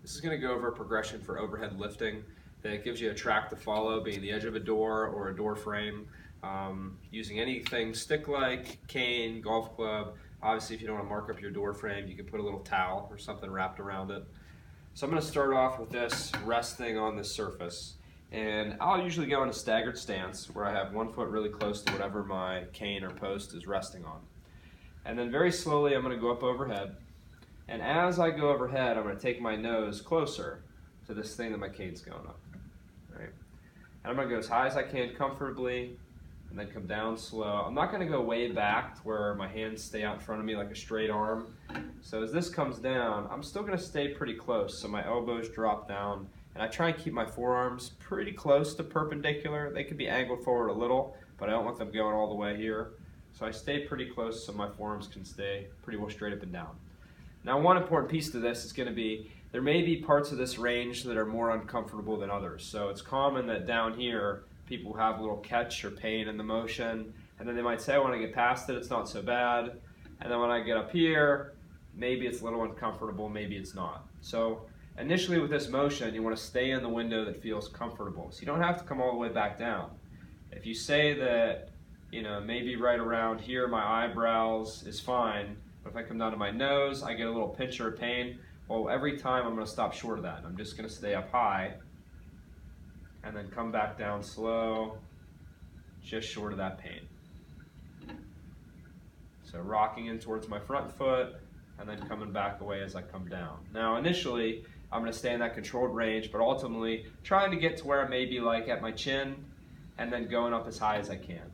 This is going to go over a progression for overhead lifting that gives you a track to follow, being the edge of a door or a door frame, using anything stick-like, cane, golf club. Obviously, if you don't want to mark up your door frame, you can put a little towel or something wrapped around it. So I'm going to start off with this resting on this surface. And I'll usually go in a staggered stance where I have one foot really close to whatever my cane or post is resting on. And then very slowly I'm going to go up overhead. And as I go overhead, I'm going to take my nose closer to this thing that my cane's going up. Right? And I'm going to go as high as I can comfortably and then come down slow. I'm not going to go way back to where my hands stay out in front of me like a straight arm. So as this comes down, I'm still going to stay pretty close. So my elbows drop down and I try and keep my forearms pretty close to perpendicular. They can be angled forward a little, but I don't want them going all the way here. So I stay pretty close so my forearms can stay pretty well straight up and down. Now, one important piece to this is going to be, there may be parts of this range that are more uncomfortable than others. So it's common that down here, people have a little catch or pain in the motion, and then they might say, when I get past it, it's not so bad. And then when I get up here, maybe it's a little uncomfortable, maybe it's not. So initially with this motion, you want to stay in the window that feels comfortable. So you don't have to come all the way back down. If you say that, maybe right around here, my eyebrows is fine, but if I come down to my nose, I get a little pinch or pain. Well, every time I'm going to stop short of that. I'm just going to stay up high and then come back down slow, just short of that pain. So rocking in towards my front foot and then coming back away as I come down. Now initially, I'm going to stay in that controlled range, but ultimately trying to get to where I may be like at my chin and then going up as high as I can.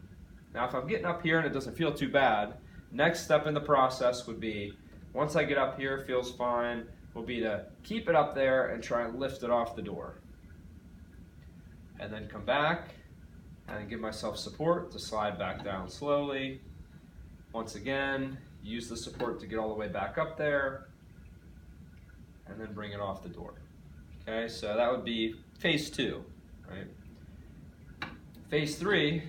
Now if I'm getting up here and it doesn't feel too bad, next step in the process would be, once I get up here, it feels fine, will be to keep it up there and try and lift it off the door. And then come back and give myself support to slide back down slowly. Once again, use the support to get all the way back up there and then bring it off the door. Okay, so that would be phase 2, right? Phase 3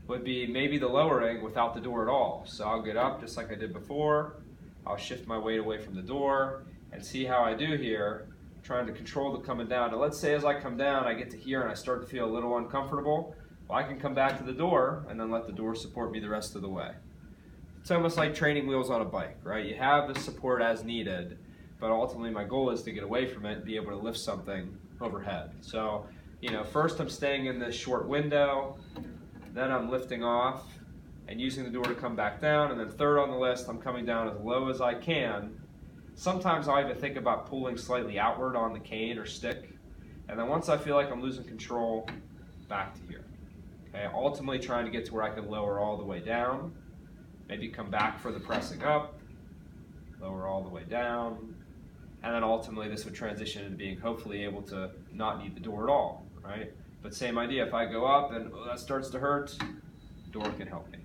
would be maybe the lowering without the door at all. So I'll get up just like I did before. I'll shift my weight away from the door and see how I do here, trying to control the coming down. Now let's say as I come down, I get to here and I start to feel a little uncomfortable. Well, I can come back to the door and then let the door support me the rest of the way. It's almost like training wheels on a bike, right? You have the support as needed, but ultimately my goal is to get away from it and be able to lift something overhead. So, first I'm staying in this short window, then I'm lifting off and using the door to come back down, and then third on the list, I'm coming down as low as I can. Sometimes I'll even think about pulling slightly outward on the cane or stick, and then once I feel like I'm losing control, back to here. Okay, ultimately trying to get to where I can lower all the way down, maybe come back for the pressing up, lower all the way down, and then ultimately this would transition into being hopefully able to not need the door at all, right? But same idea, if I go up and that starts to hurt, door can help me.